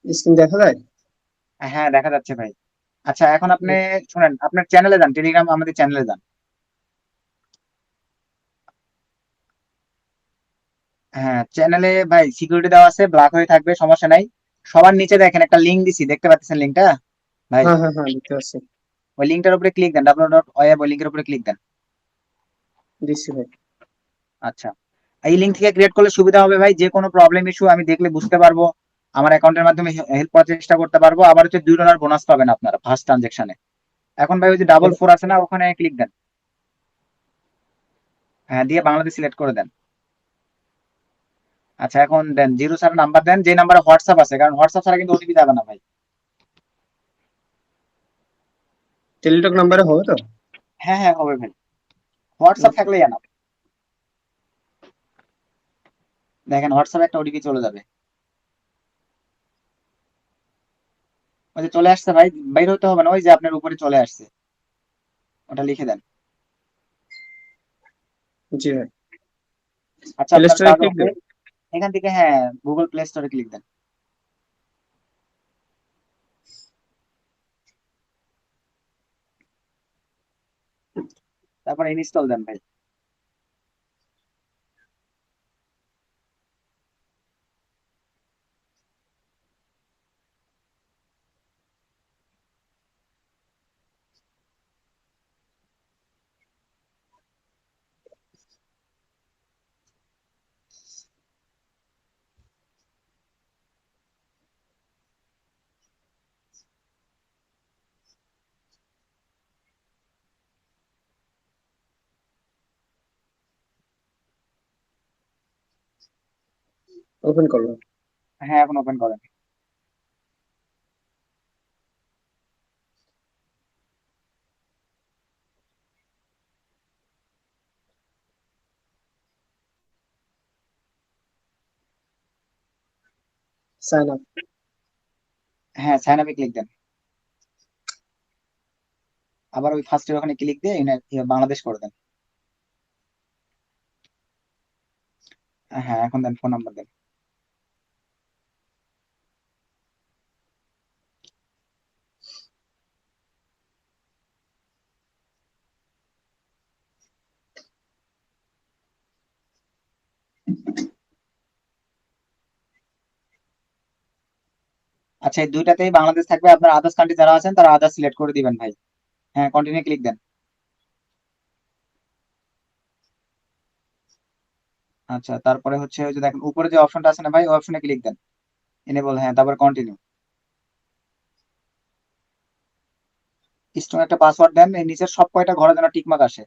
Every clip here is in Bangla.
স্ক্রিন দেখা যায়? হ্যাঁ, দেখা যাচ্ছে ভাই। আচ্ছা, এখন আপনি শুনেন, আপনার চ্যানেলে যান, টেলিগ্রাম আমাদের চ্যানেলে যান। হ্যাঁ, চ্যানেলে ভাই সিকিউরিটি দেওয়া আছে, ব্লক হয়ে থাকবে, সমস্যা নাই। সবার নিচে দেখেন একটা লিঙ্ক দিছি, দেখতে পাচ্ছেন লিঙ্কটা ভাই? হ্যাঁ হ্যাঁ হ্যাঁ, দেখতে পাচ্ছি। ওই লিঙ্কটার উপরে ক্লিক দেন, www.oab ওই লিঙ্কের উপরে ক্লিক দেন। দিচ্ছি ভাই। আচ্ছা, এই লিঙ্ক থেকে ক্রিয়েট করলে সুবিধা হবে ভাই, যে কোনো প্রবলেম ইস্যু আমি দেখলে বুঝতে পারবো, আমার অ্যাকাউন্টের মাধ্যমে হেল্প করার চেষ্টা করতে পারবো। আবার হচ্ছে $2 বোনাস পাবেন আপনারা ফার্স্ট ট্রানজেকশনে। এখন ভাই ওই যে ডাবল এটা- ফোর আছে না, ওখানে ক্লিক দেন। হ্যাঁ, দিয়ে বাংলাদেশ সিলেক্ট করে দেন। আচ্ছা, এখন দেন জিরো স্যার নাম্বার দেন, যে নাম্বারে হোয়াটসঅ্যাপ আছে, কারণ হোয়াটসঅ্যাপ ছাড়া কিন্তু ওটিপি যাবে না ভাই। টেলিটক নাম্বারে হবে তো? হ্যাঁ হ্যাঁ, হবে ভাই, হোয়াটসঅ্যাপ ওকে। থাকলেই জানা। দেখেন হোয়াটসঅ্যাপে একটা ওটিপি চলে যাবে। ওই যে চলে আসছে ভাই, বাইর হতে হবে না, ওই যে আপনার উপরে চলে আসছে, ওটা লিখে দেন। জি ভাই। আচ্ছা, প্লে আপনার স্টোরে কাজ ক্লিক ওকে। দেবো? এখান থেকে হ্যাঁ, গুগল প্লে স্টোরে ক্লিক দেন। তারপর ইনস্টল দেন ভাই। ওপেন করলাম। হ্যাঁ, এখন ওপেন করেন। Sign up. হ্যাঁ, সাইন আপে ক্লিক দেন। আবার ওই ফার্স্টের ওখানে ক্লিক দিয়ে বাংলাদেশ করে দেন। হ্যাঁ, এখন দেন ফোন নাম্বার দেন। আচ্ছা, এই দুইটাতেই বাংলাদেশ থাকবে, আপনার আদার্স কান্ট্রি যারা আছেন তারা আদার্স সিলেক্ট করে দিবেন ভাই। হ্যাঁ, কন্টিনিউ ক্লিক দেন। আচ্ছা, তারপরে হচ্ছে ওই যে দেখেন উপরে যে অপশনটা আছে না ভাই, ওই অপশনে ক্লিক দেন। এনেবল, হ্যাঁ, তারপর কন্টিনিউ। স্ট্রং একটা পাসওয়ার্ড দেন, এই নিচের সব কয়টা ঘরে যেন টিকমার্ক আসে।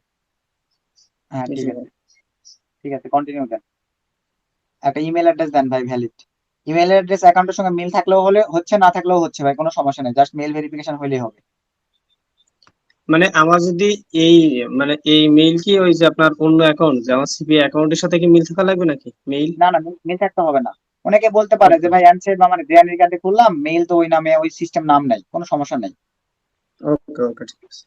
হ্যাঁ, ঠিক জি আছে। ভাই। ঠিক আছে, কন্টিনিউ দেন। একটা ইমেল অ্যাড্রেস দেন ভাই, ভ্যালিড। ইমেল অ্যাড্রেস অ্যাকাউন্টের সঙ্গে মিল থাকলেও হলে হচ্ছে, না থাকলেও হচ্ছে ভাই, কোনো সমস্যা নেই, জাস্ট মেল ভেরিফিকেশন হলেই হবে। মানে আমার যদি এই মানে এই মেইল কি ওই যে আপনার অন্য অ্যাকাউন্ট, যে আমার সিপি অ্যাকাউন্টের সাথে কি মিল থাকা লাগবে নাকি মেইল? না না, মিল থাকতে হবে না। অনেকে বলতে পারে যে ওকে ভাই অ্যানসেভ বা মানে দেয়ানির কার্ডে করলাম মেইল, তো ওই নামে ওই সিস্টেম নাম নাই, কোনো সমস্যা নাই। ওকে ওকে, ঠিক আছে।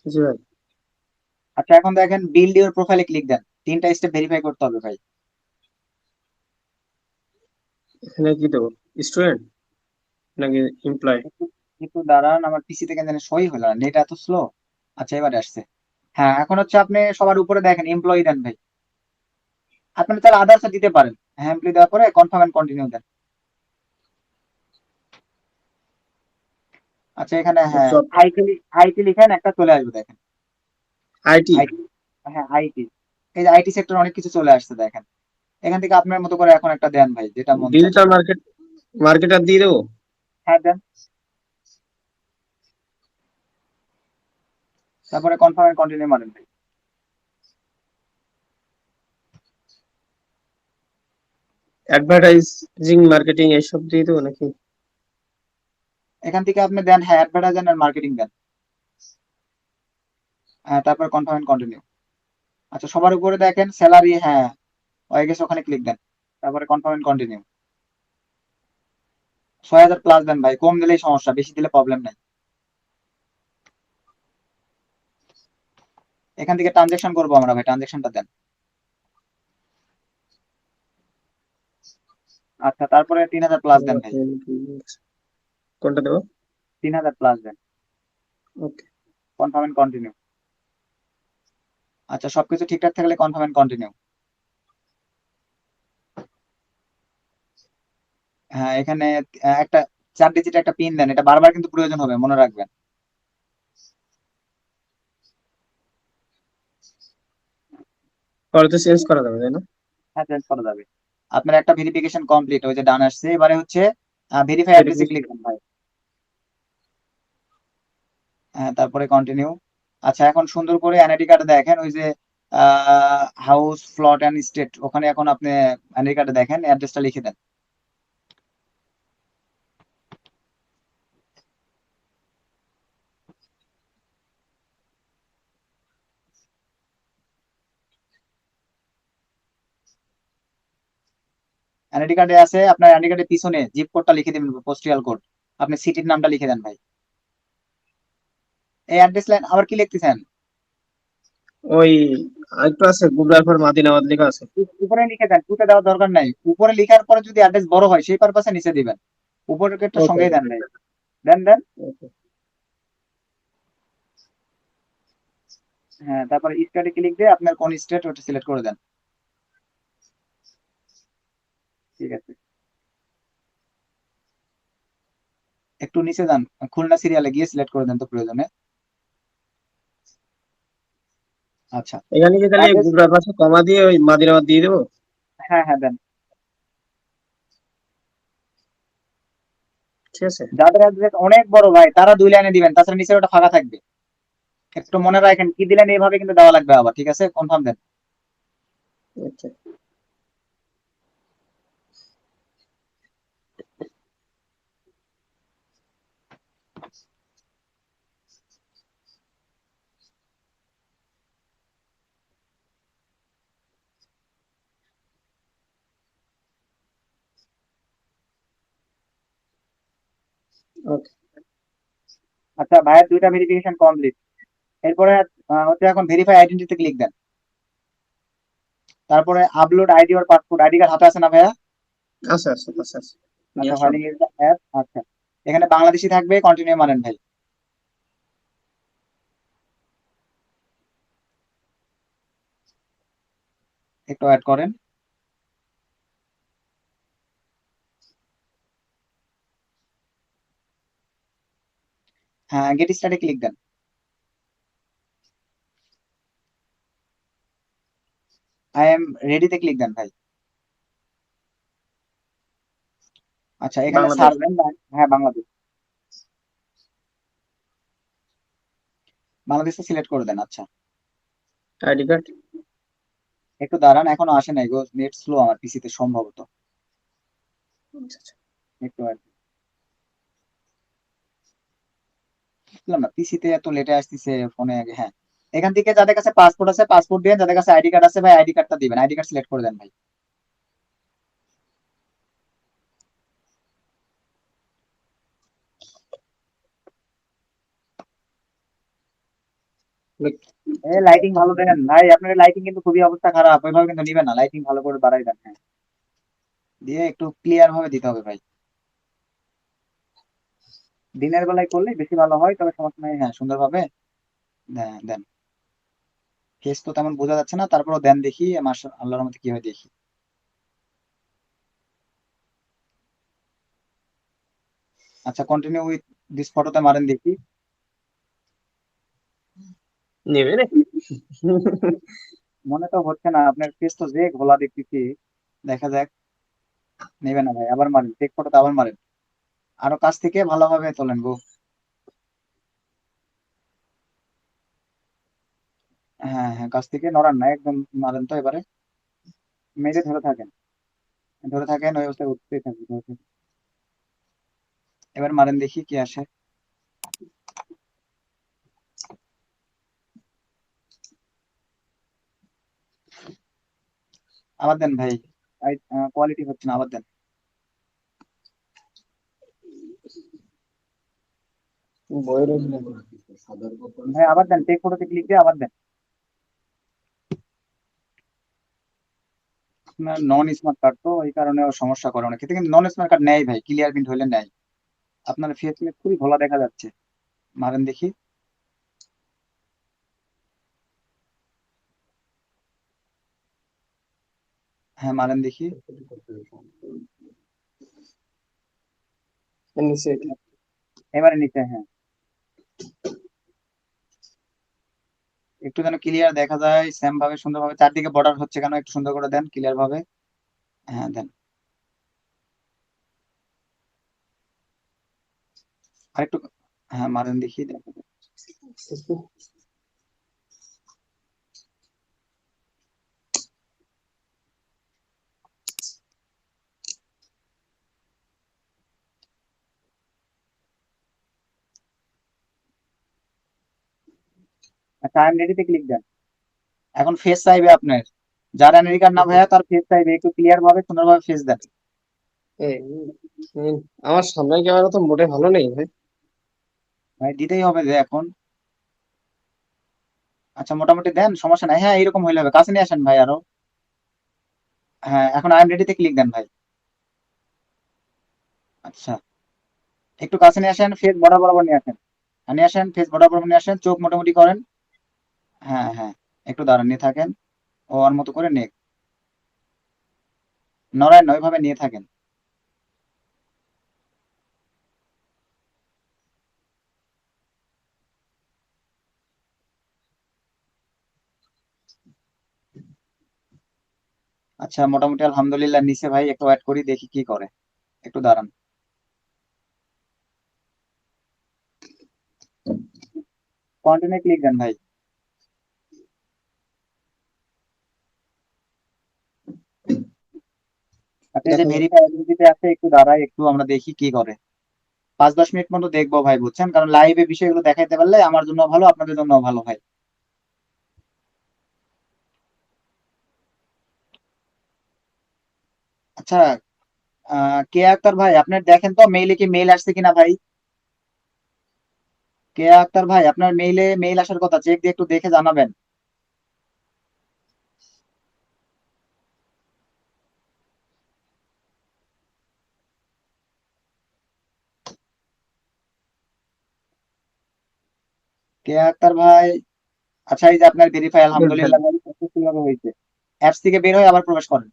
জি ভাই। আচ্ছা, এখন দেখেন বিল্ড ইউর প্রোফাইলে ক্লিক দেন, তিনটা স্টেপ ভেরিফাই করতে হবে ভাই। এখানে কি দেবো? স্টুডেন্ট নাকি এমপ্লয়? একটু একটু দাঁড়ান, আমার পিসি থেকে জানি সই হলো না, নেট এত স্লো। আচ্ছা, এবারে আসছে। হ্যাঁ, এখন হচ্ছে আপনি সবার উপরে দেখেন এমপ্লয়ি দেন ভাই। আপনি তাহলে আদার্স দিতে পারেন। হ্যাঁ, এমপ্লয়ি দেওয়ার পরে কনফার্ম এন্ড কন্টিনিউ দেন। আচ্ছা, এখানে হ্যাঁ জব। আইটি, আইটি লিখেন, একটা চলে আসবে দেখেন। আইটি। আইটি, হ্যাঁ আইটি। এই যে আইটি সেক্টর অনেক কিছু চলে আসছে দেখেন। এখান থেকে আপনার মতো করে এখন একটা দেন ভাই, যেটা মন চায়। ডিজিটাল মার্কেটার দিয়ে দেবো? হ্যাঁ, দেন। তারপরে কনফার্ম এন্ড কন্টিনিউ মারেন ভাই। অ্যাডভার্টাইজিং মার্কেটিং এইসব দিয়ে দেবো নাকি? এখান থেকে আপনি দেন হ্যাঁ অ্যাডভার্টাইজ এন্ড মার্কেটিং দেন। হ্যাঁ তারপর কনফার্ম এন্ড কন্টিনিউ। আচ্ছা সবার উপরে দেখেন স্যালারি, হ্যাঁ হয়ে গেছে, ওখানে ক্লিক দেন। তারপরে কনফার্ম এন্ড কন্টিনিউ। ৬,০০০ প্লাস দেন ভাই, কম দিলেই সমস্যা, বেশি দিলে প্রবলেম নাই। এখান থেকে ট্রানজেকশন করবো আমরা ভাই, ট্রানজেকশনটা দেন। আচ্ছা তারপরে ৩,০০০ প্লাস দেন ভাই, কোনটা দেবো? ৩,০০০ প্লাস দেন। ওকে। Confirm and continue. আচ্ছা সবকিছু ঠিকঠাক থাকলে কনফার্ম এন্ড কন্টিনিউ। হ্যাঁ এখানে একটা ৪ ডিজিট একটা পিন দেন, এটা বারবার কিন্তু প্রয়োজন হবে, মনে রাখবেন। পরে তো চেঞ্জ করা যাবে, তাই না? হ্যাঁ চেঞ্জ করা যাবে। আপনার একটা ভেরিফিকেশন কমপ্লিট, ওই যে ডান আসছে, এবারে হচ্ছে ভেরিফাই অ্যাড্রেসে ক্লিক দেন ভাই। হ্যাঁ তারপরে কন্টিনিউ। আচ্ছা এখন সুন্দর করে এনআইডি কার্ডে দেখেন, ওই যে হাউস প্লট অ্যান্ড স্টেট, ওখানে এখন আপনি এনআইডি কার্ডে দেখেন অ্যাড্রেসটা লিখে দেন। এনআইডি কার্ডে আছে, আপনার এনআইডি কার্ডের পিছনে জিপ কোডটা লিখে দিবেন, পোস্টাল কোড। আপনি সিটির নামটা লিখে দেন ভাই। এই অ্যাড্রেস লাইন আবার কি লিখতেছেন? ওই আরেকটু আছে, গুবরার পর মাদিনাবাদ লেখা আছে। উপরে লিখে দেন, টুতে দেওয়ার দরকার নাই। উপরে লেখার পরে যদি অ্যাড্রেস বড় হয় সেই পারপাসে নিচে দিবেন। উপরের একটা ওকে। সঙ্গেই দেন ভাই। দেন দেন। ওকে। হ্যাঁ তারপরে স্টেটে ক্লিক দিয়ে আপনার কোন স্টেট ওটা সিলেক্ট করে দেন। ঠিক আছে, একটু নিচে যান, খুলনা সিরিয়ালে গিয়ে সিলেক্ট করে দেন তো প্রয়োজনে। আচ্ছা এখানে কি তাহলে অ্যাড্রেস, গুবরার পাশে কমা দিয়ে ওই মাদিনাবাদ দিয়ে দেবো? হ্যাঁ হ্যাঁ দেন। ঠিক আছে। যাদের অ্যাড্রেস অনেক বড় ভাই তারা ২ লাইনে দিবেন, তাছাড়া নিচে ওটা ফাঁকা থাকবে। একটু মনে রাখেন কি দিলেন এইভাবে কিন্তু দেওয়া লাগবে আবার, ঠিক আছে? কনফার্ম দেন। আচ্ছা। ওকে। আচ্ছা ভাইয়ের ২টা ভেরিফিকেশন কমপ্লিট। এরপরে হচ্ছে এখন ভেরিফাই আইডেন্টিতে ক্লিক দেন। তারপরে আপলোড আইডি ওর পাসপোর্ট, আইডি কার্ড হাতে আছে না ভাইয়া? আছে আছে আছে আছে, নিয়ে আচ্ছা আসলাম। Filing is the app. আচ্ছা এখানে বাংলাদেশি থাকবে, কন্টিনিউ মারেন ভাই। একটু অ্যাড করেন। হ্যাঁ গেট স্টার্টে ক্লিক দেন। আই এম রেডিতে ক্লিক দেন ভাই। আচ্ছা এখানে বাংলাদেশ। সার্চ দেন, হ্যাঁ বাংলাদেশ, বাংলাদেশে সিলেক্ট করে দেন। আচ্ছা আইডি কার্ড। একটু দাঁড়ান, এখনো আসে নাই গো, নেট স্লো আমার পিসিতে সম্ভবত। একটু wait বুঝলাম না, পিসিতে এত লেটে আসতেছে, ফোনে আগে। হ্যাঁ এখান থেকে যাদের কাছে পাসপোর্ট আছে পাসপোর্ট দিয়ে, যাদের কাছে আইডি কার্ড আছে ভাই আইডি কার্ডটা দিবেন, আইডি কার্ড সিলেক্ট করে দেন ভাই। লাইটিং ভালো দেন ভাই, আপনার লাইটিং কিন্তু খুবই অবস্থা খারাপ, ওইভাবে কিন্তু নিবেন না, লাইটিং ভালো করে বাড়াই দেন। হ্যাঁ দিয়ে একটু ক্লিয়ার ভাবে দিতে হবে ভাই। দিনের বেলায় করলে বেশি ভালো হয়, তবে সমস্যা নেই। হ্যাঁ সুন্দরভাবে দেন। ফেস তো তেমন বোঝা যাচ্ছে না, তারপরও দেন দেখি, মাশা আল্লাহর মধ্যে কি হয় দেখি। আচ্ছা কন্টিনিউ উইথ দিস ফটোতে মারেন দেখি। নেবে রে। মনে তো হচ্ছে না, আপনার ফেস তো যে ঘোলা দেখতেছি। দেখা যাক। নেবে না ভাই, আবার মারেন, টেক ফটোতে আবার মারেন। আরো কাছ থেকে ভালোভাবে তোলেন গো। হ্যাঁ হ্যাঁ, কাছ থেকে নড়ান না, একদম মারেন তো এবারে, মেরে ধরে থাকেন, ধরে থাকেন, ওই অবস্থায় উঠতেই থাকবে, ধরে থাকেন। এবার মারেন দেখি কি আসে। আবার দেন ভাই, কোয়ালিটি হচ্ছে না, আবার দেন বইয়ের ভাই, আবার দেন, টেক ফটোতে ক্লিক দিয়ে আবার দেন। আপনার নন স্মার্ট কার্ড তো এই কারণে ও সমস্যা করে অনেক ক্ষেত্রে, কিন্তু নন স্মার্ট কার্ড নেয় ভাই, ক্লিয়ার প্রিন্ট হলে নেয়। আপনার ফেস খুবই ভালো দেখা যাচ্ছে, মারেন দেখি। হ্যাঁ মারেন দেখি। নিচে। এবারে নিচে, হ্যাঁ একটু যেন ক্লিয়ার দেখা যায়, সেম ভাবে সুন্দর ভাবে, চারদিকে বর্ডার হচ্ছে কেন, একটু সুন্দর করে দেন ক্লিয়ার ভাবে। হ্যাঁ দেন, আরেকটু। হ্যাঁ মারেন দেখি, দেখা যায়। আচ্ছা আই এম রেডিতে ক্লিক দেন। এখন ফেস চাইবে আপনার, যার এনআইডি কার্ড না ভাইয়া তার ফেস চাইবে, একটু ক্লিয়ার ভাবে সুন্দরভাবে ফেস দেন। এই, আমার সামনের ক্যামেরা তো মোটে ভালো নেই ভাই। ভাই দিতেই হবে যে এখন। আচ্ছা মোটামুটি দেন, সমস্যা নাই, হ্যাঁ এরকম হইলে হবে, কাছে নিয়ে আসেন ভাই আরো। হ্যাঁ এখন আই এম রেডিতে ক্লিক দেন ভাই। আচ্ছা একটু কাছে নিয়ে আসেন, ফেস বরাবর বরাবর নিয়ে আসেন, নিয়ে আসেন, ফেস বরাবর বরাবর নিয়ে আসেন, চোখ মোটামুটি করেন। হ্যাঁ হ্যাঁ, একটু দাঁড়ান, নিয়ে থাকেন, ও ওর মতো করে নেক, নড়ায় নয় ভাবে নিয়ে থাকেন। আচ্ছা মোটামুটি আলহামদুলিল্লাহ নিচে ভাই, একটু ওয়েট করি দেখি কি করে, একটু দাঁড়ান। কন্টিনিউ ক্লিক দেন ভাই। আচ্ছা এই যে দেখা যাক। ভেরিফাই অ্যাবিলিটিতে আছে, একটু দাঁড়ায়, একটু আমরা দেখি কি করে। 5-10 মিনিট মতো দেখবো ভাই, বুঝছেন, কারণ লাইভে বিষয়গুলো দেখাইতে পারলে আমার জন্য ভালো, আপনাদের জন্য ভালো ভাই। আচ্ছা কে আক্তার ভাই, আপনার দেখেন তো মেইলে কি মেইল আসছে কিনা ভাই। কে আক্তার ভাই, আপনার মেইলে মেইল আসার কথা, চেক দিয়ে একটু দেখে জানাবেন। কে আক্তার ভাই, আচ্ছা এই যে আপনার ভেরিফাই বলবেন আলহামদুলিল্লাহ ভাই সাকসেসফুল ভাবে হয়েছে। অ্যাপস থেকে বের হয়ে আবার প্রবেশ করেন।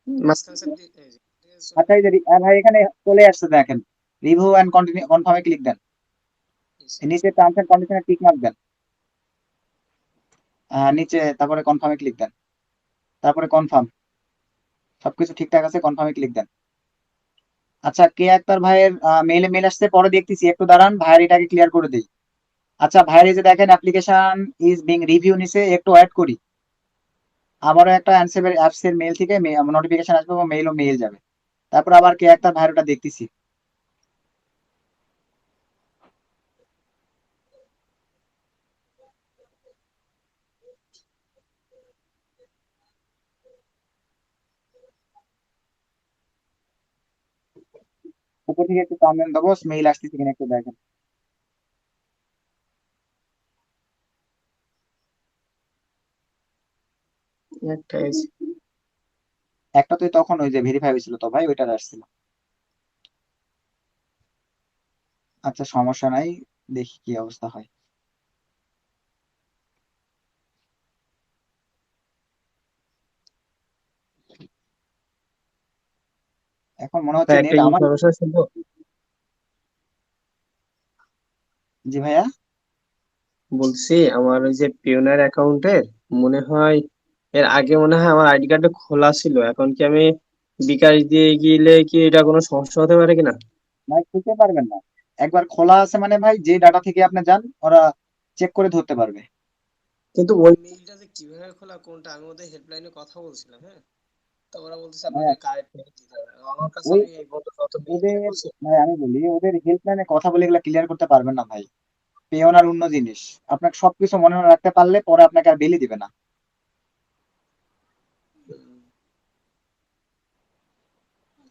মাঝখানে sir এই যে, ঠিক আছে, চলে আচ্ছা এই যে ভাই এখানে চলে আসছে দেখেন, রিভিউ এন্ড কন্টিনিউ কনফার্মে ক্লিক দেন, গেছে। নিচে টার্মস এন্ড কন্ডিশনে টিক মার্ক দেন। নিচে তারপরে কনফার্মে ক্লিক দেন, তারপরে কনফার্ম, সবকিছু ঠিকঠাক আছে, কনফার্মে ক্লিক দেন। আচ্ছা কে আক্তার ভাইয়ের মেইলে মেল আসছে, পরে দেখতেছি, একটু দাঁড়ান ভাইয়ের এটাকে ক্লিয়ার করে দিই। আচ্ছা ভাইয়ের এই যে দেখেন অ্যাপ্লিকেশন ইজ বিং রিভিউ নিছে, একটু ওয়েট করি, আবারও একটা অ্যানসেবের অ্যাপস এর মেইল থেকে নোটিফিকেশন আসবে এবং মেইলও মেইল যাবে, তারপর আবার কে আক্তার ভাইয়ের ওটা দেখতেছি। উপর থেকে একটু কমেন্ট দেবো, মেইল আসতেছে কিনা একটু দেখেন। একটা গেছে। একটা তো তখন ওই যে ভেরিফাই হয়েছিল তো ভাই, ওইটার আসছিল। আচ্ছা সমস্যা নাই, দেখি কি অবস্থা হয়। এখন মনে হচ্ছে ভাই একটা নেট আমার। ইনফরমেশন শুনবো। জি ভাইয়া। বলছি আমার ওই যে পিওনার অ্যাকাউন্টের মনে হয় এর আগে মনে হয় আমার আইডি কার্ডটা খোলা ছিল, এখন কি আমি বিকাশ দিয়ে গেলে কি এটা কোনো সমস্যা হতে পারে কিনা? ভাই খুলতে পারবেন না, একবার খোলা আছে মানে ভাই যে ডাটা থেকে আপনি যান ওরা চেক করে ধরতে পারবে। কিন্তু ওই মেইলটা যে কিভাবে খোলা কোনটা, আমি ওদের হেল্পলাইনে কথা বলছিলাম, হ্যাঁ, তো ওরা বলতেছে আপনাকে হ্যাঁ, কারেক্ট মেইল দিতে হবে। আমার কাছে ওই আমি এই পর্যন্ত যত মেইল ওদের, বের করছি। ভাই আমি বলি ওদের হেল্পলাইনে কথা বলে এগুলা ক্লিয়ার করতে পারবেন না ভাই। পেওন আর অন্য জিনিস, আপনাকে সবকিছু মনে মনে রাখতে পারলে পরে আপনাকে আর বেলি দিবে না। হুম,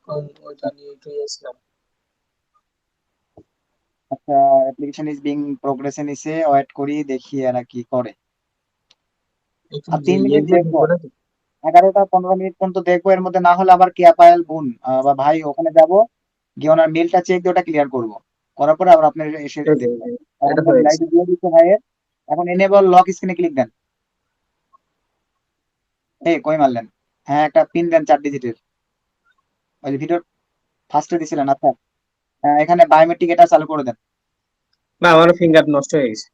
কারণ ওইটা নিয়ে একটু ইয়েছিলাম। আচ্ছা, অ্যাপ্লিকেশন ইজ বিং প্রোগ্রেসে নিছে, ওয়েট করি দেখি এরা কি করে। একটু আর যে 3 মিনিট দিয়ে দেখবো, ঢুকবো নাকি? 11টা 15 মিনিট পর্যন্ত দেখবো, এর মধ্যে না হলে আবার কে পায়েল বোন বা ভাই ওখানে যাবো, গিয়ে ওনার মেলটা চেক দিয়ে ওটা ক্লিয়ার করবো, করার পরে আবার আপনি এসে এই যে দেখবেন। আর এটা আমাদের হয়ে গেছে। লাইভে দিয়ে দিচ্ছে ভাইয়ের। এখন এনেবল লক স্ক্রিনে ক্লিক দেন। এই কই মারলেন? হ্যাঁ, একটা পিন দেন 4 ডিজিটের, ওই যে ভিডিও ফার্স্টে দিছিলেন। আচ্ছা, এখানে বায়োমেট্রিক এটা চালু করে দেন। না, আমার ফিঙ্গার নষ্ট হয়ে গেছে।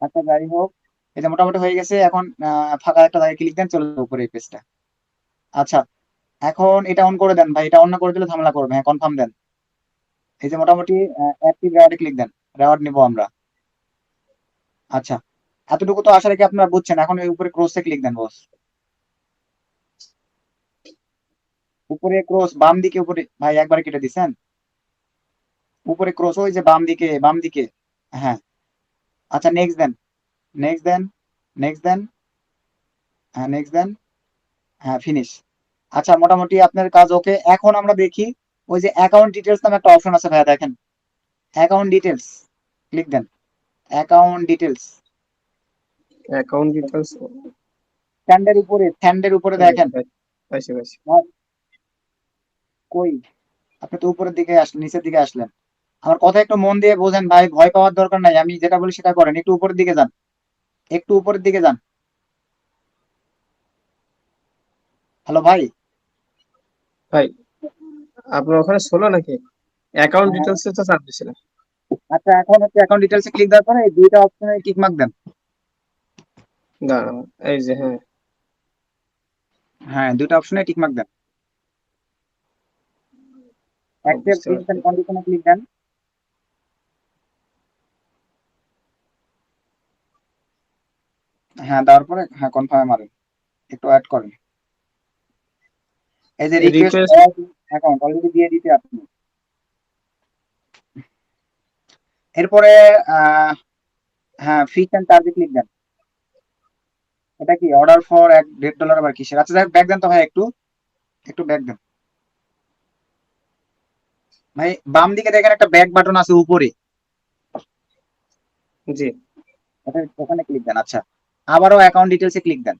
আচ্ছা, যাই হোক, এই যে মোটামুটি হয়ে গেছে। এখন ফাঁকা একটা জায়গায় ক্লিক দেন, চলে যাবো উপরে এই পেজটা। আচ্ছা, এখন এটা অন করে দেন ভাই, এটা অন না করে দিলে ঝামেলা করবে। হ্যাঁ, কনফার্ম দেন। এই যে মোটামুটি অ্যাক্টিভ রেওয়ার্ডে ক্লিক দেন, রেওয়ার্ড নিবো আমরা। আচ্ছা, এতটুকু তো আশা রেখে আপনারা বুঝছেন। এখন এই উপরে ক্রসে ক্লিক দেন বস। উপরে ক্রস, বাম দিকে উপরে ভাই একবার কেটে দিছেন। উপরে ক্রস, ওই যে বাম দিকে, বাম দিকে। হ্যাঁ। আচ্ছা, next then, next then, next then. হ্যাঁ, নেক্সট দেন। হ্যাঁ, ফিনিশ। আচ্ছা, মোটামুটি আপনার কাজ ওকে। এখন আমরা দেখি ওই যে অ্যাকাউন্ট ডিটেলস নামে একটা অপশন আছে ভাইয়া, দেখেন। অ্যাকাউন্ট ডিটেলস ক্লিক দেন, অ্যাকাউন্ট ডিটেলস। Account details. স্ট্যান্ডের উপরে দেখেন। পাইছি পাইছি। আর কই, আপনি তো উপরের দিকে আসলেন, নিচের দিকে আসলেন। আমার কথা একটু মন দিয়ে বোঝেন ভাই, ভয় পাওয়ার দরকার নাই, আমি যেটা বলি সেটা করেন। একটু উপরের দিকে যান, একটু উপরের দিকে যান। হ্যালো ভাই। ভাই, আপনার ওখানে ষোলো নাকি? অ্যাকাউন্ট হ্যাঁ, ডিটেলস তো চাপ দিছিলাম। আচ্ছা, এখন হচ্ছে অ্যাকাউন্ট ডিটেলসে ক্লিক দেওয়ার পরে এই দুইটা অপশনে টিক মার্ক দেন। দাঁড়ান, এই যে হ্যাঁ। হ্যাঁ, দুইটা অপশনে টিক মার্ক দেন। অ্যাকসেপ্ট বুঝতে টার্মস পারছি। এন্ড কন্ডিশনে ক্লিক দেন। হ্যাঁ, দেওয়ার পরে হ্যাঁ কনফার্মে মারেন, একটু অ্যাড করেন। এই যে রিকোয়েস্ট রিকোয়েস্ট। অ্যাকাউন্ট অলরেডি দিয়ে দিতে আপনি। এরপরে আহ, হ্যাঁ, ফিস এন্ড চার্জে ক্লিক দেন। এটা কি অর্ডার ফর $1.5 আবার কিসের? আচ্ছা, যাই ব্যাক দেন তো ভাই, একটু একটু ব্যাক দেন ভাই। বাম দিকে দেখেন একটা ব্যাক বাটন আছে উপরে, জি। ওখানে ক্লিক দেন। আচ্ছা, আবারও অ্যাকাউন্ট ডিটেলসে ক্লিক দেন।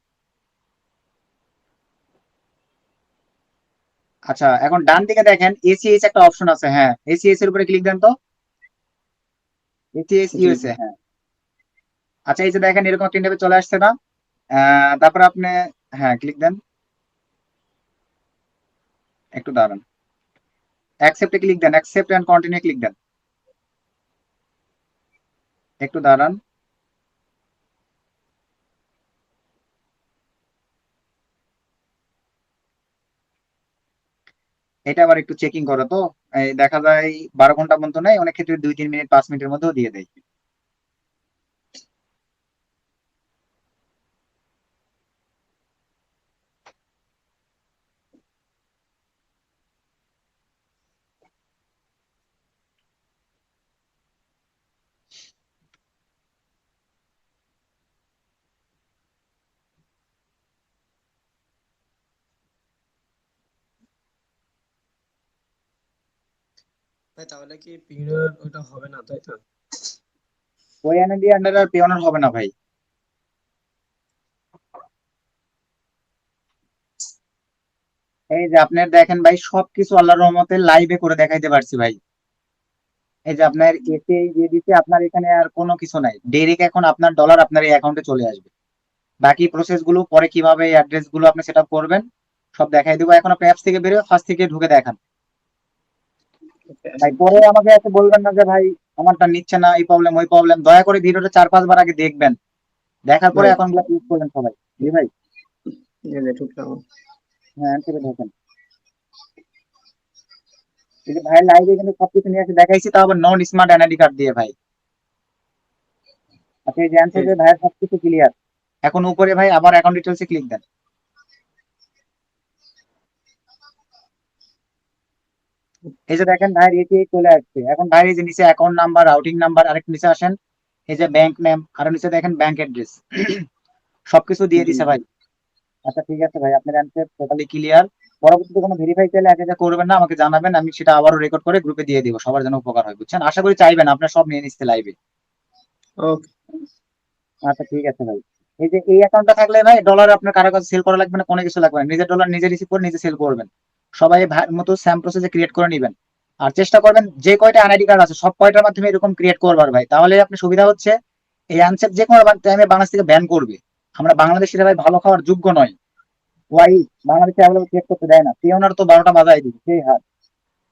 আচ্ছা, এখন ডান দিকে দেখেন এসিএস একটা অপশন আছে। হ্যাঁ, এসিএস এর উপরে ক্লিক দেন তো, এসিএস জি জি। ইউএসএ। হ্যাঁ। আচ্ছা, এই যে দেখেন এরকম একটা ইন্টারভিউ চলে আসছে না? তারপরে আপনি, হ্যাঁ ক্লিক দেন, একটু দাঁড়ান। অ্যাকসেপ্টে ক্লিক দেন, অ্যাকসেপ্ট এন্ড কন্টিনিউ ক্লিক দেন, একটু দাঁড়ান। এটা আবার একটু চেকিং করো তো। এই দেখা যায় 12 ঘন্টা পর্যন্ত নেই, অনেক ক্ষেত্রে 2-3 মিনিট 5 মিনিটের মধ্যেও দিয়ে দেয়। ভাই, তাহলে কি পিরিয়ড ওটা হবে না, তাই তো? ওই এনএডি আন্ডার আর পেওনার হবে না ভাই। এই যে আপনার দেখেন ভাই, সবকিছু আল্লাহর রহমতে লাইভে করে দেখাইতে পারছি ভাই। এই যে আপনার এতে দিয়ে দিতে, আপনার এখানে আর কোনো কিছু নাই, ডাইরেক্ট এখন আপনার ডলার আপনার এই অ্যাকাউন্টে চলে আসবে। বাকি প্রসেস গুলো পরে কিভাবে অ্যাড্রেস গুলো আপনি সেট আপ করবেন সব দেখাই দেবো। এখন আপনি অ্যাপস থেকে বেরোয় ফার্স্ট থেকে ঢুকে দেখান ওকে, ভাই। আসেন। পরে আমাকে এসে বলবেন না যে ভাই আমারটা নিচ্ছে না, এই প্রবলেম ওই প্রবলেম। দয়া করে ভিডিওটা 4-5 বার আগে দেখবেন, দেখার পরে ভাই, এখন গুলো ইউজ করবেন সবাই। জি ভাই। এই যে ঢুকলাম। হ্যাঁ, অ্যান্সারে ঢোকেন। এই যে ভাই লাইভে কিন্তু সবকিছু নিয়ে এসে দেখাইছি, তাও আবার নন স্মার্ট এনআইডি কার্ড দিয়ে ভাই। আচ্ছা, এই যে এই অ্যান্সারে যে, ভাইয়ের সবকিছু ক্লিয়ার। এখন উপরে ভাই আবার অ্যাকাউন্ট ডিটেলসে ক্লিক দেন। এই যে দেখেন ভাই এটি চলে আসছে। এখন ভাই এই যে নিচে অ্যাকাউন্ট নাম্বার, রাউটিং নাম্বার, আরেকটু নিচে আসেন, এই যে ব্যাংক নেম, আর নিচে দেখেন ব্যাংক অ্যাড্রেস, সবকিছু দিয়ে জি দিছে জি। ভাই। আচ্ছা ঠিক আছে ভাই, আপনার অ্যান্সার টোটালি ক্লিয়ার। পরবর্তীতে কোনো ভেরিফাই চাইলে একা একা করবেন না, আমাকে জানাবেন, আমি সেটা আবারও রেকর্ড করে গ্রুপে দিয়ে দিব, সবার জন্য উপকার হয়, বুঝছেন? আশা করি চাইবেন আপনার সব নিয়ে নিচ্ছে লাইভে। ওকে। আচ্ছা ঠিক আছে ভাই। এই যে এই অ্যাকাউন্টটা থাকলে ভাই ডলার আপনার কারো কাছে সেল করা লাগবে না, কোনো কিছু লাগবে না, নিজের ডলার নিজে রিসিভ করে নিজে সেল করবেন। সবাই ভাইয়ের মতো সেম প্রসেসে ক্রিয়েট করে নেবেন। আর চেষ্টা করবেন যে কয়টা এনআইডি কার্ড আছে সব কয়টার মাধ্যমে এরকম ক্রিয়েট করবার ভাই, তাহলে আপনি সুবিধা হচ্ছে এই আনসেপ যে কোনো টাইমে বাংলাদেশ থেকে ব্যান করবে। আমরা বাংলাদেশিরা ভাই ভালো খাওয়ার যোগ্য নয়। ওয়াই বাংলাদেশে অ্যাভেলেবল চেক করতে দেয় না, সে ওনার তো 12টা বাজায় দিবে সেই হার।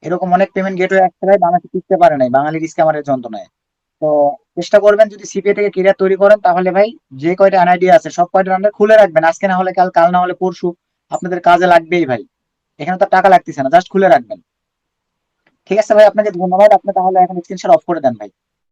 এরকম অনেক পেমেন্ট গেটওয়ে আসছে ভাই, বাংলাদেশে টিকতে পারে নাই বাঙালি স্ক্যামারের যন্ত্রণায়। তো চেষ্টা করবেন যদি সিপিএ থেকে ক্যারিয়ার তৈরি করেন, তাহলে ভাই যে কয়টা এনআইডি আছে সব কয়টা রান্না খুলে রাখবেন, আজকে না হলে কাল, কাল না হলে পরশু, আপনাদের কাজে লাগবেই ভাই। এখানে তো টাকা লাগতেছে না, জাস্ট খুলে রাখবেন। ঠিক আছে ভাই, আপনাকে ধন্যবাদ। আপনি তাহলে এখন স্ক্রিনশট অফ করে দেন ভাই।